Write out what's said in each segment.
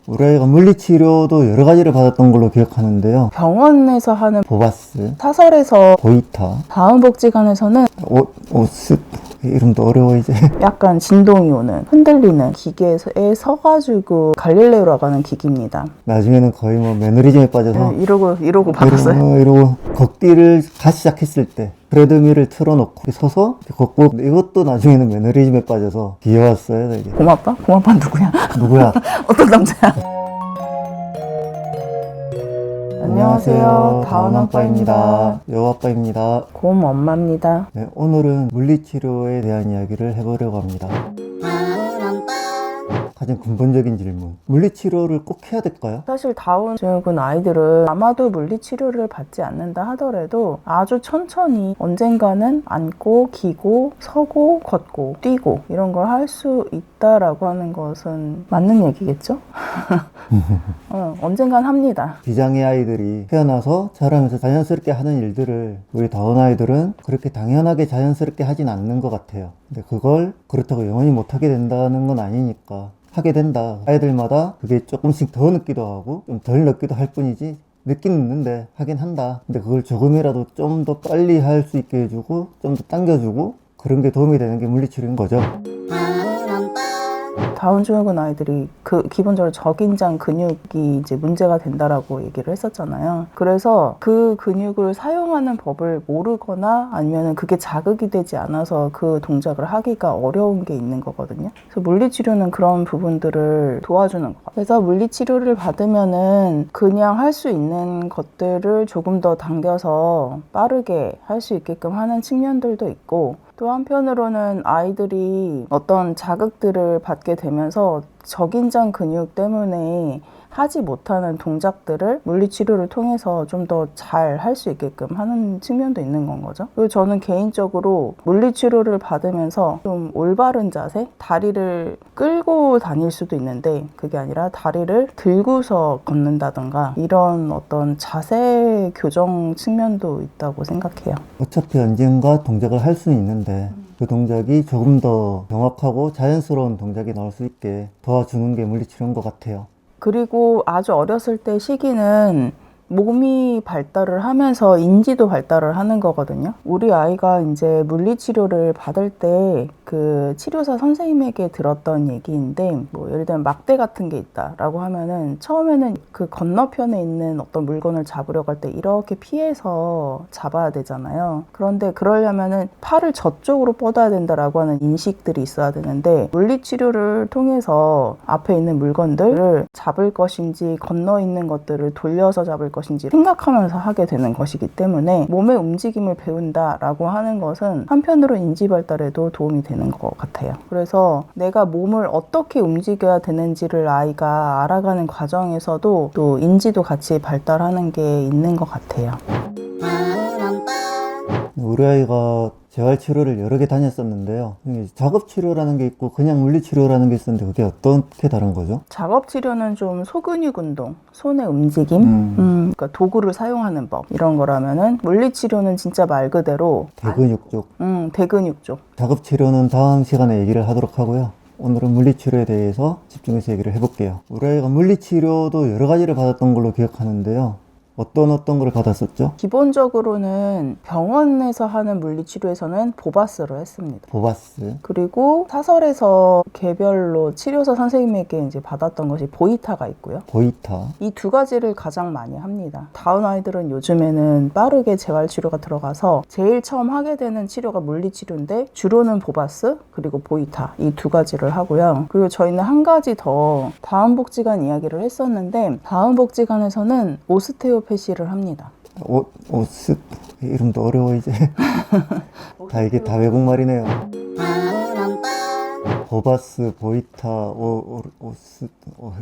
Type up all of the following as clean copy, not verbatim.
우리 아이가 물리치료도 여러 가지를 받았던 걸로 기억하는데요. 병원에서 하는 보바스, 사설에서 보이타, 다운복지관에서는 오스, 이름도 어려워 이제. 약간 진동이 오는 흔들리는 기계에 서가지고 갈릴레오라고 하는 기기입니다. 나중에는 거의 뭐 매너리즘에 빠져서 이러고 받았어요. 이러고 걷기를 다시 시작했을 때 트레드밀을 틀어놓고 서서 걷고, 이것도 나중에는 매너리즘에 빠져서 귀여웠어요 되게. 고마빠? 고마빠 누구야? 누구야? 어떤 남자야? 안녕하세요. 다운아빠입니다. 여아빠입니다. 곰엄마입니다. 네, 오늘은 물리치료에 대한 이야기를 해보려고 합니다. 가장 근본적인 질문. 물리치료를 꼭 해야 될까요? 사실 다운 증후군 아이들은 아마도 물리치료를 받지 않는다 하더라도 아주 천천히 언젠가는 앉고 기고 서고 걷고 뛰고 이런 걸 할 수 있다라고 하는 것은 맞는 얘기겠죠? 언젠간 합니다. 비장의 아이들이 태어나서 자라면서 자연스럽게 하는 일들을 우리 다운 아이들은 그렇게 당연하게 자연스럽게 하진 않는 것 같아요. 근데 그걸 그렇다고 영원히 못하게 된다는 건 아니니까 하게 된다. 아이들마다 그게 조금씩 더 늦기도 하고 좀 덜 늦기도 할 뿐이지 늦긴 늦는데 하긴 한다. 근데 그걸 조금이라도 좀 더 빨리 할 수 있게 해주고 좀 더 당겨주고 그런 게 도움이 되는 게 물리치료인 거죠. 다운 증후군 아이들이 기본적으로 저긴장 근육이 이제 문제가 된다라고 얘기를 했었잖아요. 그래서 그 근육을 사용하는 법을 모르거나 아니면 그게 자극이 되지 않아서 그 동작을 하기가 어려운 게 있는 거거든요. 그래서 물리치료는 그런 부분들을 도와주는 거. 그래서 물리치료를 받으면은 그냥 할 수 있는 것들을 조금 더 당겨서 빠르게 할 수 있게끔 하는 측면들도 있고, 또 한편으로는 아이들이 어떤 자극들을 받게 되면서 저긴장 근육 때문에 하지 못하는 동작들을 물리치료를 통해서 좀 더 잘 할 수 있게끔 하는 측면도 있는 건 거죠. 그리고 저는 개인적으로 물리치료를 받으면서 좀 올바른 자세? 다리를 끌고 다닐 수도 있는데 그게 아니라 다리를 들고서 걷는다던가 이런 어떤 자세 교정 측면도 있다고 생각해요. 어차피 언젠가 동작을 할 수는 있는데 그 동작이 조금 더 정확하고 자연스러운 동작이 나올 수 있게 도와주는 게 물리치료인 것 같아요. 그리고 아주 어렸을 때 시기는 몸이 발달을 하면서 인지도 발달을 하는 거거든요. 우리 아이가 이제 물리치료를 받을 때 그 치료사 선생님에게 들었던 얘기인데, 뭐 예를 들면 막대 같은 게 있다라고 하면은 처음에는 그 건너편에 있는 어떤 물건을 잡으려고 할 때 이렇게 피해서 잡아야 되잖아요. 그런데 그러려면은 팔을 저쪽으로 뻗어야 된다라고 하는 인식들이 있어야 되는데, 물리치료를 통해서 앞에 있는 물건들을 잡을 것인지 건너 있는 것들을 돌려서 잡을 것인지 생각하면서 하게 되는 것이기 때문에 몸의 움직임을 배운다라고 하는 것은 한편으로 인지 발달에도 도움이 되는 것 같아요. 그래서 내가 몸을 어떻게 움직여야 되는지를 아이가 알아가는 과정에서도 또 인지도 같이 발달하는 게 있는 것 같아요. 우리 아이가 재활치료를 여러 개 다녔었는데요. 작업치료라는 게 있고 그냥 물리치료라는 게 있었는데 그게 어떻게 다른 거죠? 작업치료는 좀 소근육 운동, 손의 움직임, 그러니까 도구를 사용하는 법 이런 거라면은 물리치료는 진짜 말 그대로 대근육 쪽. 대근육 쪽. 작업치료는 다음 시간에 얘기를 하도록 하고요. 오늘은 물리치료에 대해서 집중해서 얘기를 해볼게요. 우리 아이가 물리치료도 여러 가지를 받았던 걸로 기억하는데요. 어떤 걸 받았었죠? 기본적으로는 병원에서 하는 물리치료에서는 보바스로 했습니다. 보바스, 그리고 사설에서 개별로 치료사 선생님에게 이제 받았던 것이 보이타가 있고요. 보이타, 이 두 가지를 가장 많이 합니다. 다운 아이들은 요즘에는 빠르게 재활치료가 들어가서 제일 처음 하게 되는 치료가 물리치료인데 주로는 보바스 그리고 보이타 이 두 가지를 하고요. 그리고 저희는 한 가지 더 다운복지관 이야기를 했었는데, 다운복지관에서는 오스테오패시를 합니다. 오스, 이름도 어려워 이제. 다 이게 다 외국말이네요. 보바스, 보이타, 오스,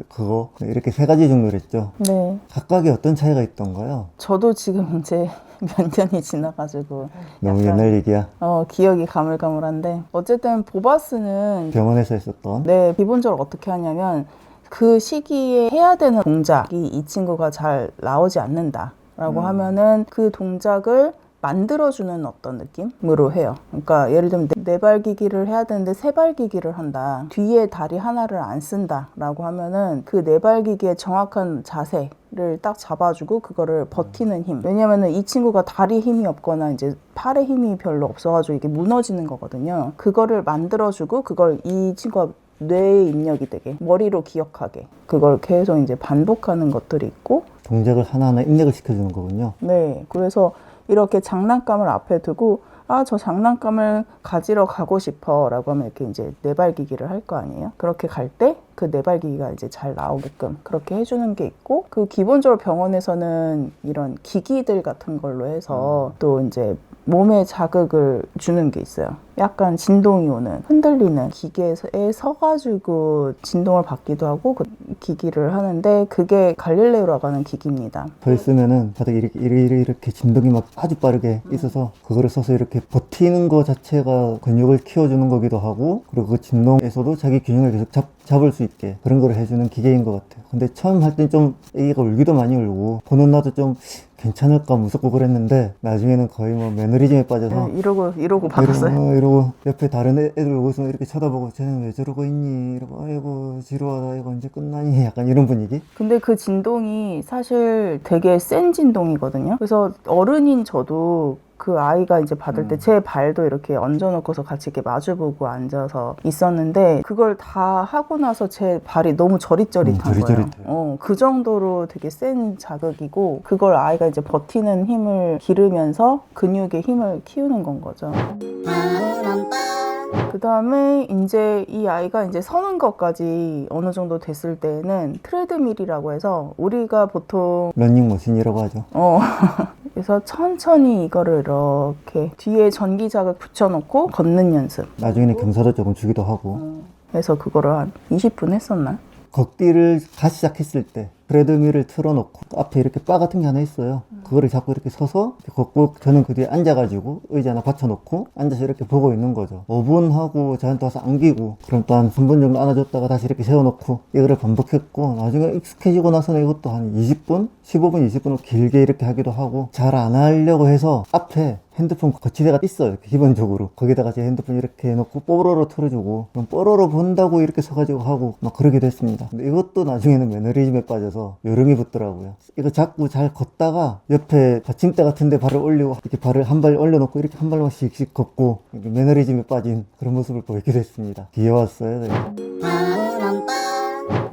그거 이렇게 세 가지 종류를 했죠. 네. 각각의 어떤 차이가 있던가요? 저도 지금 이제 몇 년이 지나가지고 너무 약간, 옛날 얘기야. 기억이 가물가물한데, 어쨌든 보바스는 병원에서 했었던. 네, 기본적으로 어떻게 하냐면 그 시기에 해야 되는 동작이 이 친구가 잘 나오지 않는다 라고 하면은 그 동작을 만들어주는 어떤 느낌으로 해요. 그러니까 예를 들면 네발기기를 해야 되는데 세발기기를 한다. 뒤에 다리 하나를 안 쓴다라고 하면은 그 네발기기의 정확한 자세를 딱 잡아주고 그거를 버티는 힘. 왜냐면은 이 친구가 다리 힘이 없거나 이제 팔에 힘이 별로 없어가지고 이게 무너지는 거거든요. 그거를 만들어주고 그걸 이 친구가 뇌의 입력이 되게 머리로 기억하게 그걸 계속 이제 반복하는 것들이 있고 동작을 하나하나 입력을 시켜주는 거군요. 네, 그래서 이렇게 장난감을 앞에 두고 아, 저 장난감을 가지러 가고 싶어 라고 하면 이렇게 이제 네발기기를 할 거 아니에요. 그렇게 갈 때 그 네발기기가 이제 잘 나오게끔 그렇게 해주는 게 있고 그 기본적으로 병원에서는 이런 기기들 같은 걸로 해서 또 이제 몸에 자극을 주는 게 있어요. 약간 진동이 오는 흔들리는 기계에 서가지고 진동을 받기도 하고 그 기기를 하는데 그게 갈릴레오라고 하는 기기입니다. 서 있으면은 바닥에 이렇게 진동이 막 아주 빠르게 있어서 그거를 써서 이렇게 버티는 거 자체가 근육을 키워주는 거기도 하고 그리고 그 진동에서도 자기 균형을 계속 잡을 수 있게 그런 걸 해주는 기계인 것 같아요. 근데 처음 할 땐 좀 애기가 울기도 많이 울고 보는 나도 좀 괜찮을까 무섭고 그랬는데 나중에는 거의 뭐 매너리즘에 빠져서 네, 이러고 받았어요. 이러고 옆에 다른 애들 오고 있으면 이렇게 쳐다보고 쟤는 왜 저러고 있니? 이러고 아이고 지루하다 이거 언제 끝나니? 약간 이런 분위기? 근데 그 진동이 사실 되게 센 진동이거든요. 그래서 어른인 저도 그 아이가 이제 받을 때 제 발도 이렇게 얹어놓고서 같이 이렇게 마주보고 앉아서 있었는데 그걸 다 하고 나서 제 발이 너무 저릿저릿한 거예요. 저릿저릿해요. 그 정도로 되게 센 자극이고 그걸 아이가 이제 버티는 힘을 기르면서 근육의 힘을 키우는 건 거죠. 그 다음에 이제 이 아이가 이제 서는 것까지 어느 정도 됐을 때는 트레드밀이라고 해서 우리가 보통 러닝머신이라고 하죠. 그래서 천천히 이거를 이렇게 뒤에 전기 자극 붙여놓고 걷는 연습. 나중에는 경사도 조금 주기도 하고 그래서 그거를 한 20분 했었나? 걷기를 다시 시작했을 때 트레드밀을 틀어놓고 앞에 이렇게 바 같은 게 하나 있어요. 그거를 잡고 이렇게 서서 이렇게 걷고 저는 그 뒤에 앉아가지고 의자 하나 받쳐놓고 앉아서 이렇게 보고 있는 거죠. 5분 하고 저한테 와서 안기고 그럼 또 한 3분 정도 안아줬다가 다시 이렇게 세워놓고 이거를 반복했고 나중에 익숙해지고 나서는 이것도 한 20분? 15분, 20분을 길게 이렇게 하기도 하고 잘 안 하려고 해서 앞에 핸드폰 거치대가 있어요. 기본적으로. 거기다가 제 핸드폰 이렇게 해놓고 뽀로로 틀어주고 그럼 뽀로로 본다고 이렇게 서가지고 하고 막 그러기도 했습니다. 근데 이것도 나중에는 매너리즘에 빠져서 요령이 붙더라고요. 이거 자꾸 잘 걷다가 옆에 받침대 같은데 발을 올리고 이렇게 발을 한 발 올려놓고 이렇게 한 발만 씩씩 걷고 매너리즘에 빠진 그런 모습을 보이기도 했습니다. 귀여웠어요. 네.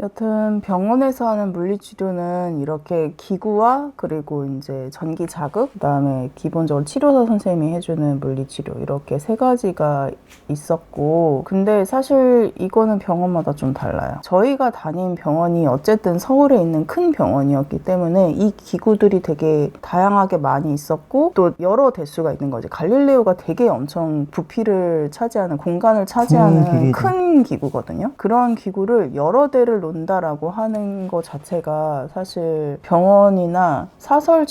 여튼 병원에서 하는 물리치료는 이렇게 기구와 그리고 이제 전기 자극, 그다음에 기본적으로 치료사 선생님이 해주는 물리치료 이렇게 세 가지가 있었고 근데 사실 이거는 병원마다 좀 달라요. 저희가 다닌 병원이 어쨌든 서울에 있는 큰 병원이었기 때문에 이 기구들이 되게 다양하게 많이 있었고 또 여러 대수가 있는 거지. 갈릴레오가 되게 엄청 부피를 차지하는 공간을 차지하는 큰 기구거든요. 그런 기구를 여러 대를 놓는다라고 하는 것 자체가 사실 병원이나 사설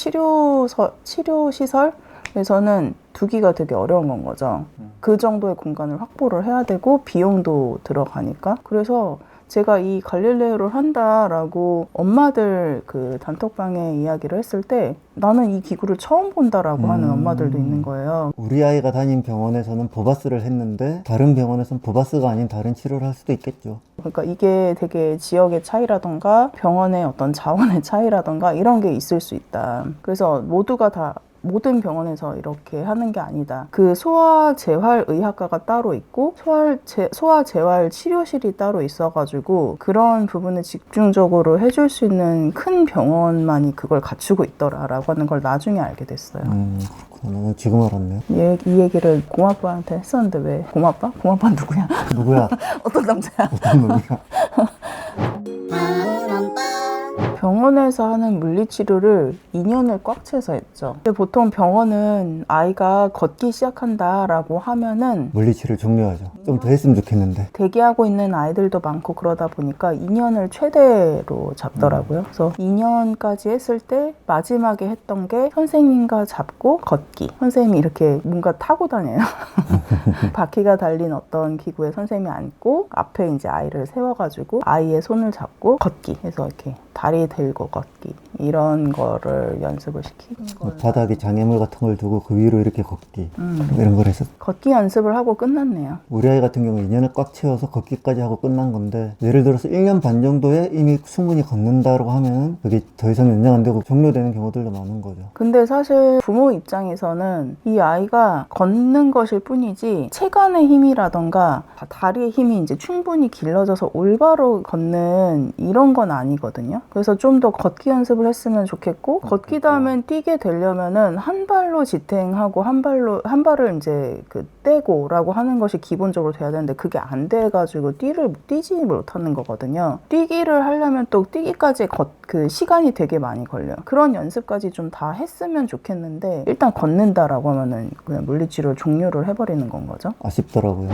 치료시설에서는 두기가 되게 어려운 건 거죠. 그 정도의 공간을 확보를 해야 되고 비용도 들어가니까. 그래서 제가 이 갈릴레오를 한다라고 엄마들 그 단톡방에 이야기를 했을 때 나는 이 기구를 처음 본다라고 하는 엄마들도 있는 거예요. 우리 아이가 다닌 병원에서는 보바스를 했는데 다른 병원에서는 보바스가 아닌 다른 치료를 할 수도 있겠죠. 그러니까 이게 되게 지역의 차이라던가 병원의 어떤 자원의 차이라던가 이런 게 있을 수 있다. 그래서 모두가 다 모든 병원에서 이렇게 하는 게 아니다. 그 소아재활의학과가 따로 있고 소아재활 치료실이 따로 있어가지고 그런 부분을 집중적으로 해줄 수 있는 큰 병원만이 그걸 갖추고 있더라라고 하는 걸 나중에 알게 됐어요. 그렇구나. 나는 지금 알았네요. 이 얘기를 고마빠한테 했었는데 왜 고마빠? 고마빠 누구야? 누구야? 어떤 남자야? 어떤 놈이야? 병원에서 하는 물리치료를 2년을 꽉 채서 했죠. 근데 보통 병원은 아이가 걷기 시작한다라고 하면은 물리치료를 종료하죠. 좀 더 했으면 좋겠는데. 대기하고 있는 아이들도 많고 그러다 보니까 2년을 최대로 잡더라고요. 그래서 2년까지 했을 때 마지막에 했던 게 선생님과 잡고 걷기. 선생님이 이렇게 뭔가 타고 다녀요. 바퀴가 달린 어떤 기구에 선생님이 앉고 앞에 이제 아이를 세워가지고 아이의 손을 잡고 걷기 해서 이렇게 다리 들고 걷기 이런 거를 연습을 시키는 걸. 바닥에 장애물 같은 걸 두고 그 위로 이렇게 걷기 이런 걸 했었. 걷기 연습을 하고 끝났네요. 우리 아이 같은 경우 2년을 꽉 채워서 걷기까지 하고 끝난 건데 예를 들어서 1년 반 정도에 이미 충분히 걷는다고 하면 그게 더 이상 연장 안 되고 종료되는 경우들도 많은 거죠. 근데 사실 부모 입장에서는 이 아이가 걷는 것일 뿐이지 체간의 힘이라던가 다리의 힘이 이제 충분히 길러져서 올바로 걷는 이런 건 아니거든요. 그래서 좀 더 걷기 연습을 했으면 좋겠고, 걷기 다음엔 뛰게 되려면은 한 발로 지탱하고 한 발을 이제 그 떼고라고 하는 것이 기본적으로 돼야 되는데 그게 안 돼가지고 뛰지 못하는 거거든요. 뛰기를 하려면 또 뛰기까지 그 시간이 되게 많이 걸려요. 그런 연습까지 좀 다 했으면 좋겠는데 일단 걷는다라고 하면은 그냥 물리치료를 종료를 해버리는 건 거죠. 아쉽더라고요.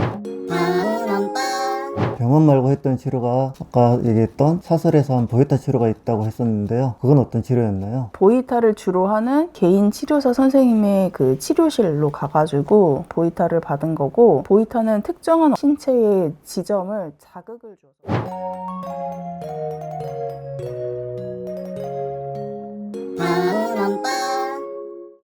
병원 말고 했던 치료가 아까 얘기했던 사설에서 한 보이타 치료가 있다고 했었는데요. 그건 어떤 치료였나요? 보이타를 주로 하는 개인 치료사 선생님의 그 치료실로 가가지고 보이타를 받은 거고, 보이타는 특정한 신체의 지점을 자극을 줘서